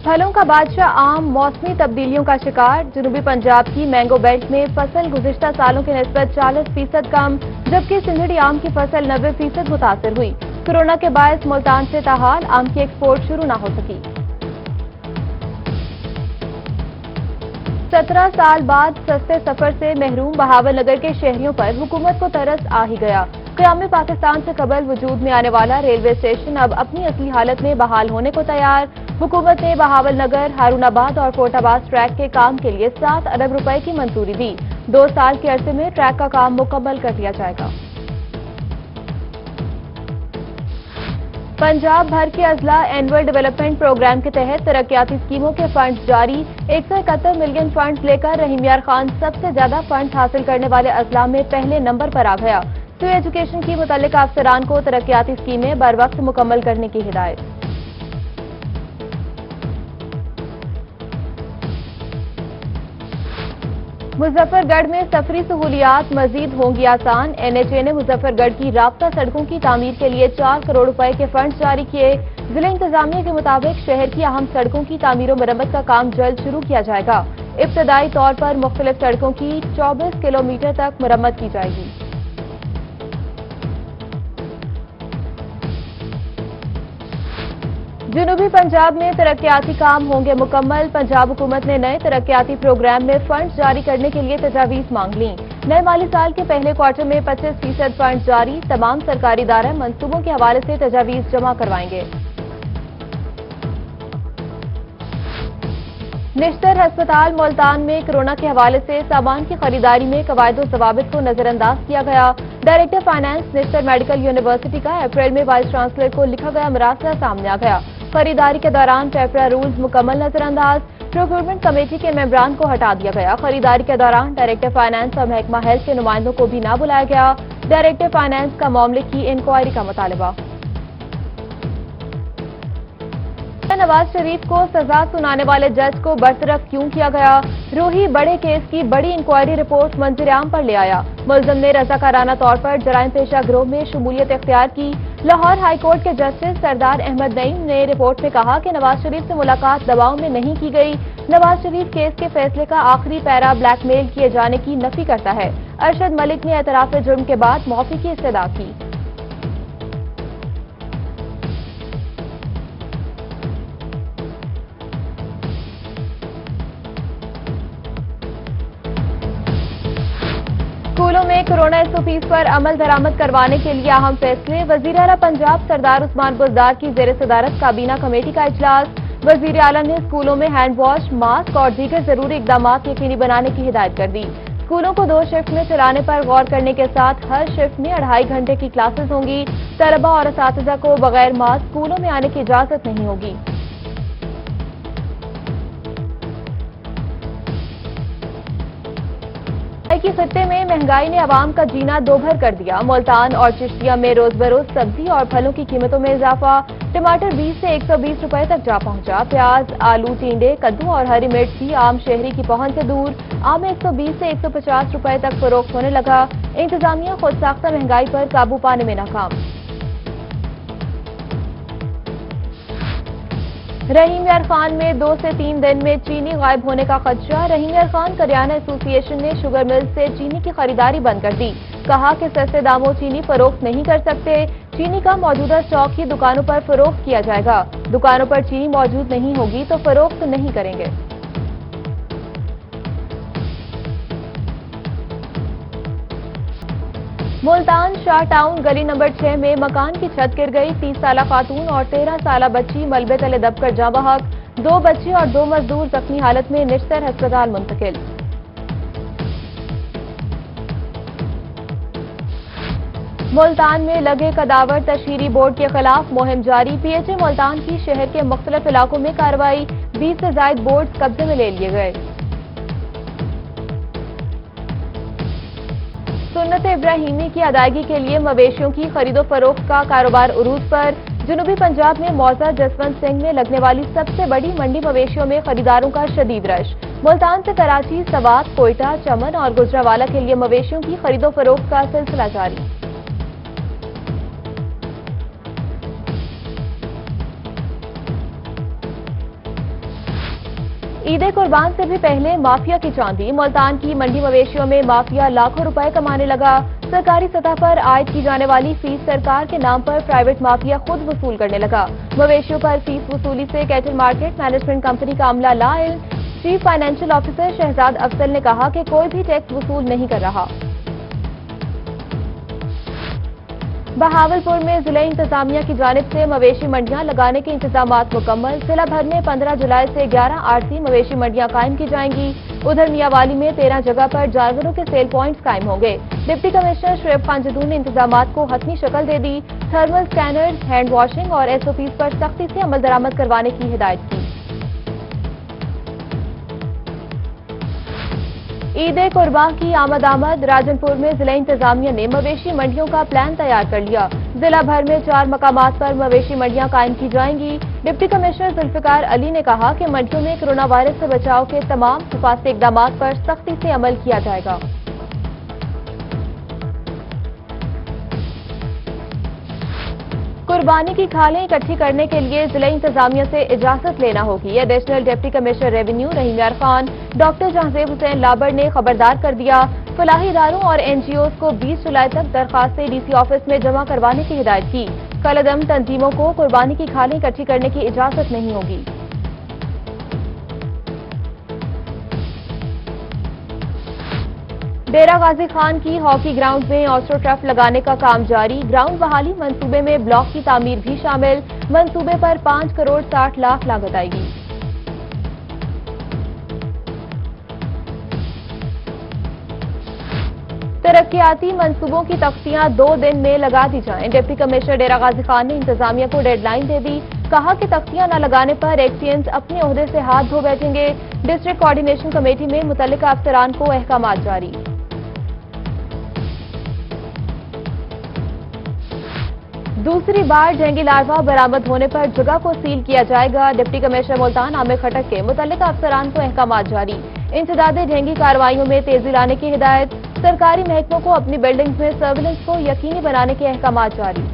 پھلوں کا بادشاہ آم موسمی تبدیلیوں کا شکار۔ جنوبی پنجاب کی مینگو بیلٹ میں فصل گزشتہ سالوں کی نسبت 40% کم، جبکہ سندھڑی آم کی فصل 90% متاثر ہوئی۔ کورونا کے باعث ملتان سے تاحال آم کی ایکسپورٹ شروع نہ ہو سکی۔ 17 سال بعد سستے سفر سے محروم بہاول نگر کے شہریوں پر حکومت کو ترس آ ہی گیا۔ قیام پاکستان سے قبل وجود میں آنے والا ریلوے اسٹیشن اب اپنی اصلی حالت میں بحال ہونے کو تیار۔ حکومت نے بہاول نگر، ہارون آباد اور کوٹ آباد ٹریک کے کام کے لیے 7 ارب روپے کی منظوری دی۔ 2 سال کے عرصے میں ٹریک کا کام مکمل کر لیا جائے گا۔ پنجاب بھر کے اضلاع اینول ڈیولپمنٹ پروگرام کے تحت ترقیاتی اسکیموں کے فنڈز جاری۔ 171 ملین فنڈز لے کر رحیم یار خان سب سے زیادہ فنڈز حاصل کرنے والے اضلاع میں پہلے نمبر پر آ گیا۔ سوی ایجوکیشن کی متعلقہ افسران کو ترقیاتی اسکیمیں بر وقت مکمل کرنے کی ہدایت۔ مظفر گڑھ میں سفری سہولیات مزید ہوں گی آسان۔ این ایچ اے نے مظفر گڑھ کی رابطہ سڑکوں کی تعمیر کے لیے 4 کروڑ روپے کے فنڈز جاری کیے۔ ضلع انتظامیہ کے مطابق شہر کی اہم سڑکوں کی تعمیر و مرمت کا کام جلد شروع کیا جائے گا۔ ابتدائی طور پر مختلف سڑکوں کی 24 کلومیٹر تک مرمت کی جائے گی۔ جنوبی پنجاب میں ترقیاتی کام ہوں گے مکمل۔ پنجاب حکومت نے نئے ترقیاتی پروگرام میں فنڈز جاری کرنے کے لیے تجاویز مانگ لیں۔ نئے مالی سال کے پہلے کوارٹر میں 25% فنڈز جاری۔ تمام سرکاری ادارے منصوبوں کے حوالے سے تجاویز جمع کروائیں گے۔ نشتر ہسپتال ملتان میں کورونا کے حوالے سے سامان کی خریداری میں قواعد و ضوابط کو نظر انداز کیا گیا۔ ڈائریکٹر فائنانس نشتر میڈیکل یونیورسٹی کا اپریل میں وائس چانسلر کو لکھا گیا مراسلہ سامنے آ گیا۔ خریداری کے دوران پیپرا رولز مکمل نظر انداز۔ پروکیورمنٹ کمیٹی کے ممبران کو ہٹا دیا گیا۔ خریداری کے دوران ڈائریکٹر فائنانس اور محکمہ ہیلتھ کے نمائندوں کو بھی نہ بلایا گیا۔ ڈائریکٹر فائنانس کا معاملے کی انکوائری کا مطالبہ۔ نواز شریف کو سزا سنانے والے جج کو برطرف کیوں کیا گیا؟ روحی بڑے کیس کی بڑی انکوائری رپورٹ منظر عام پر لے آیا۔ ملزم نے رضاکارانہ طور پر جرائم پیشہ گروہ میں شمولیت اختیار کی۔ لاہور ہائی کورٹ کے جسٹس سردار احمد نعیم نے رپورٹ میں کہا کہ نواز شریف سے ملاقات دباؤ میں نہیں کی گئی۔ نواز شریف کیس کے فیصلے کا آخری پیرا بلیک میل کیے جانے کی نفی کرتا ہے۔ ارشد ملک نے اعتراف جرم کے بعد معافی کی استدعا کی۔ اسکولوں میں کورونا ایس او پیز پر عمل درآمد کروانے کے لیے اہم فیصلے۔ وزیر اعلیٰ پنجاب سردار عثمان بزدار کی زیر صدارت کابینہ کمیٹی کا اجلاس۔ وزیر اعلیٰ نے اسکولوں میں ہینڈ واش، ماسک اور دیگر ضروری اقدامات یقینی بنانے کی ہدایت کر دی۔ اسکولوں کو 2 شفٹ میں چلانے پر غور کرنے کے ساتھ ہر شفٹ میں 2.5 گھنٹے کی کلاسز ہوں گی۔ طلبہ اور اساتذہ کو بغیر ماسک اسکولوں میں آنے کی اجازت نہیں ہوگی۔ کی خطے میں مہنگائی نے عوام کا جینا دوبھر کر دیا۔ ملتان اور چشتیہ میں روز بروز سبزی اور پھلوں کی قیمتوں میں اضافہ۔ ٹماٹر 20 سے 120 روپے تک جا پہنچا۔ پیاز، آلو، ٹینڈے، کدو اور ہری مرچ بھی عام شہری کی پہنچ سے دور۔ عام 120 سے 150 روپے تک فروخت ہونے لگا۔ انتظامیہ خود ساختہ مہنگائی پر قابو پانے میں ناکام۔ رحیم یار خان میں 2 سے 3 دن میں چینی غائب ہونے کا خدشہ۔ رحیم یار خان کریانہ ایسوسی ایشن نے شوگر ملز سے چینی کی خریداری بند کر دی۔ کہا کہ سستے داموں چینی فروخت نہیں کر سکتے۔ چینی کا موجودہ اسٹاک ہی دکانوں پر فروخت کیا جائے گا۔ دکانوں پر چینی موجود نہیں ہوگی تو فروخت نہیں کریں گے۔ ملتان شاہ ٹاؤن گلی نمبر 6 میں مکان کی چھت گر گئی۔ 30 سالہ خاتون اور 13 سالہ بچی ملبے تلے دب کر جاں بحق۔ 2 بچے اور 2 مزدور زخمی حالت میں نشتر ہسپتال منتقل۔ ملتان میں لگے کداور تشہیری بورڈ کے خلاف مہم جاری۔ پی ایچ اے ملتان کی شہر کے مختلف علاقوں میں کارروائی۔ 20 سے زائد بورڈز قبضے میں لے لیے گئے۔ سنت ابراہیمی کی ادائیگی کے لیے مویشیوں کی خرید و فروخت کا کاروبار عروج پر۔ جنوبی پنجاب میں موضع جسونت سنگھ میں لگنے والی سب سے بڑی منڈی مویشیوں میں خریداروں کا شدید رش۔ ملتان سے کراچی، سوات، کوئٹہ، چمن اور گجرانوالہ کے لیے مویشیوں کی خرید و فروخت کا سلسلہ جاری۔ عید قربان سے بھی پہلے مافیا کی چاندی، ملتان کی منڈی مویشیوں میں مافیا لاکھوں روپے کمانے لگا۔ سرکاری سطح پر عائد کی جانے والی فیس سرکار کے نام پر پرائیویٹ مافیا خود وصول کرنے لگا۔ مویشیوں پر فیس وصولی سے کیٹل مارکیٹ مینجمنٹ کمپنی کا عملہ لا علم۔ چیف فائنینشیل آفیسر شہزاد افضل نے کہا کہ کوئی بھی ٹیکس وصول نہیں کر رہا۔ بہاولپور میں ضلع انتظامیہ کی جانب سے مویشی منڈیاں لگانے کے انتظامات مکمل۔ ضلع بھر میں 15 جولائی سے 11 عارضی مویشی منڈیاں قائم کی جائیں گی۔ ادھر میاوالی میں 13 جگہ پر جانوروں کے سیل پوائنٹس قائم ہوں گے۔ ڈپٹی کمشنر شعیب خان جدون نے انتظامات کو حتمی شکل دے دی۔ تھرمل سکینرز، ہینڈ واشنگ اور SOPs پر سختی سے عمل درآمد کروانے کی ہدایت کی۔ عید قربان کی آمد راجن پور میں ضلع انتظامیہ نے مویشی منڈیوں کا پلان تیار کر لیا۔ ضلع بھر میں 4 مقامات پر مویشی منڈیاں قائم کی جائیں گی۔ ڈپٹی کمشنر ذوالفقار علی نے کہا کہ منڈیوں میں کورونا وائرس سے بچاؤ کے تمام حفاظتی اقدامات پر سختی سے عمل کیا جائے گا۔ قربانی کی کھالیں اکٹھی کرنے کے لیے ضلع انتظامیہ سے اجازت لینا ہوگی۔ ایڈیشنل ڈپٹی کمشنر ریونیو رحیم یار خان ڈاکٹر جہانزیب حسین لابڑ نے خبردار کر دیا۔ فلاحی اداروں اور NGOs کو 20 جولائی تک درخواستیں DC آفس میں جمع کروانے کی ہدایت کی۔ کالعدم تنظیموں کو قربانی کی کھالیں اکٹھی کرنے کی اجازت نہیں ہوگی۔ ڈیرہ غازی خان کی ہاکی گراؤنڈ میں آسٹرو ٹرف لگانے کا کام جاری۔ گراؤنڈ بحالی منصوبے میں بلاک کی تعمیر بھی شامل۔ منصوبے پر 5 کروڑ 60 لاکھ لاگت آئے گی۔ ترقیاتی منصوبوں کی تختیاں 2 دن میں لگا دی جائیں۔ ڈپٹی کمشنر ڈیرہ غازی خان نے انتظامیہ کو ڈیڈ لائن دے دی۔ کہا کہ تختیاں نہ لگانے پر ایکسیئنز اپنے عہدے سے ہاتھ دھو بیٹھیں گے۔ ڈسٹرکٹ کوارڈینیشن کمیٹی میں متعلقہ افسران کو احکامات جاری۔ دوسری بار ڈینگی لاروا برآمد ہونے پر جگہ کو سیل کیا جائے گا۔ ڈپٹی کمشنر ملتان عامر خٹک کے متعلقہ افسران کو احکامات جاری۔ انسداد ڈینگی کارروائیوں میں تیزی لانے کی ہدایت۔ سرکاری محکموں کو اپنی بلڈنگز میں سرویلنس کو یقینی بنانے کے احکامات جاری۔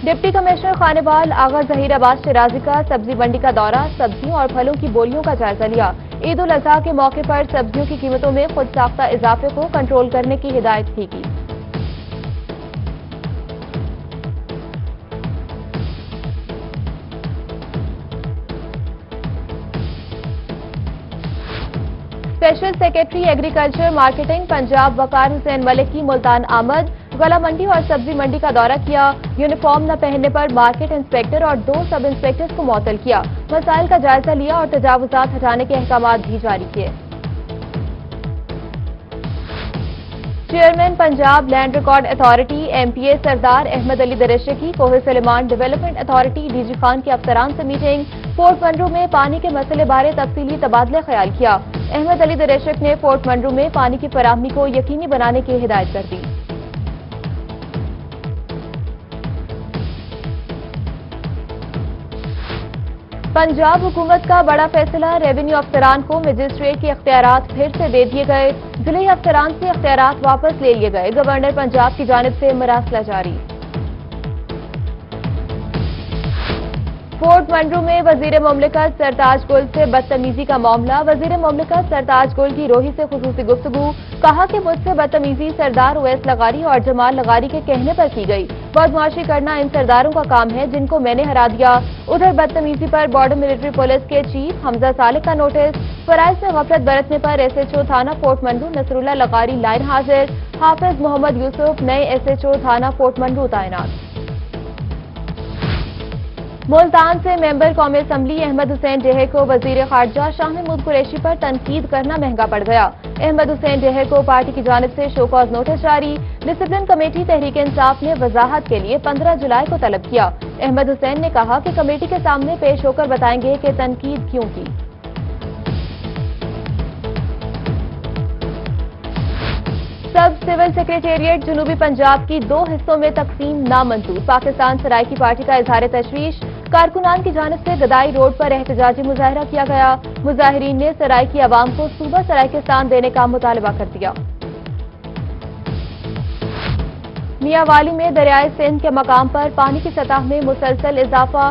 ڈپٹی کمشنر خانیوال آغا ظہیر عباس شرازی کا سبزی منڈی کا دورہ، سبزیوں اور پھلوں کی بولیوں کا جائزہ لیا۔ عید الاضحیٰ کے موقع پر سبزیوں کی قیمتوں میں خود ساختہ اضافے کو کنٹرول کرنے کی ہدایت بھی کی۔ Special secretary agriculture marketing Punjab Waqar Hussain Malik کی ملتان آمد۔ گلا منڈی اور سبزی منڈی کا دورہ کیا۔ یونیفارم نہ پہننے پر مارکیٹ انسپیکٹر اور 2 سب انسپیکٹرز کو معطل کیا۔ مسائل کا جائزہ لیا اور تجاوزات ہٹانے کے احکامات بھی جاری کیے۔ Chairman Punjab land record authority MPA Sardar Ahmed Ali Dreshak کی Koh Sulaiman development authority DG Khan کے افسران سے میٹنگ۔ فورٹ منرو میں پانی کے مسئلے بارے تفصیلی تبادلہ خیال کیا۔ احمد علی دریشک نے فورٹ منرو میں پانی کی فراہمی کو یقینی بنانے کی ہدایت کر دی۔ پنجاب حکومت کا بڑا فیصلہ، ریونیو افسران کو مجسٹریٹ کے اختیارات پھر سے دے دیے گئے۔ ضلعی افسران سے اختیارات واپس لے لیے گئے۔ گورنر پنجاب کی جانب سے مراسلہ جاری۔ فورٹ منرو میں وزیر مملکت سرتاج گل سے بدتمیزی کا معاملہ۔ وزیر مملکت سرتاج گل کی روہی سے خصوصی گفتگو۔ کہا کہ مجھ سے بدتمیزی سردار اویس لغاری اور جمال لغاری کے کہنے پر کی گئی۔ بدمعاشی کرنا ان سرداروں کا کام ہے جن کو میں نے ہرا دیا۔ ادھر بدتمیزی پر بارڈر ملٹری پولیس کے چیف حمزہ صالح کا نوٹس۔ فرائض میں غفلت برتنے پر SHO تھانہ فورٹ منرو نصر اللہ لغاری لائن حاضر۔ حافظ محمد یوسف نئے SHO تھانہ فورٹ منرو تعینات۔ ملتان سے ممبر قومی اسمبلی احمد حسین ڈہے کو وزیر خارجہ شاہ محمود قریشی پر تنقید کرنا مہنگا پڑ گیا۔ احمد حسین ڈہے کو پارٹی کی جانب سے شو کاز نوٹس جاری۔ ڈسپلن کمیٹی تحریک انصاف نے وضاحت کے لیے 15 جولائی کو طلب کیا۔ احمد حسین نے کہا کہ کمیٹی کے سامنے پیش ہو کر بتائیں گے کہ تنقید کیوں کی۔ سب سول سیکریٹریٹ جنوبی پنجاب کی 2 حصوں میں تقسیم نامنظور۔ پاکستان سرائیکی پارٹی کا اظہار تشویش۔ کارکنان کی جانب سے گدائی روڈ پر احتجاجی مظاہرہ کیا گیا۔ مظاہرین نے سرائیکی عوام کو صوبہ سرائیکستان دینے کا مطالبہ کر دیا۔ میاوالی میں دریائے سندھ کے مقام پر پانی کی سطح میں مسلسل اضافہ۔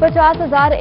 50,000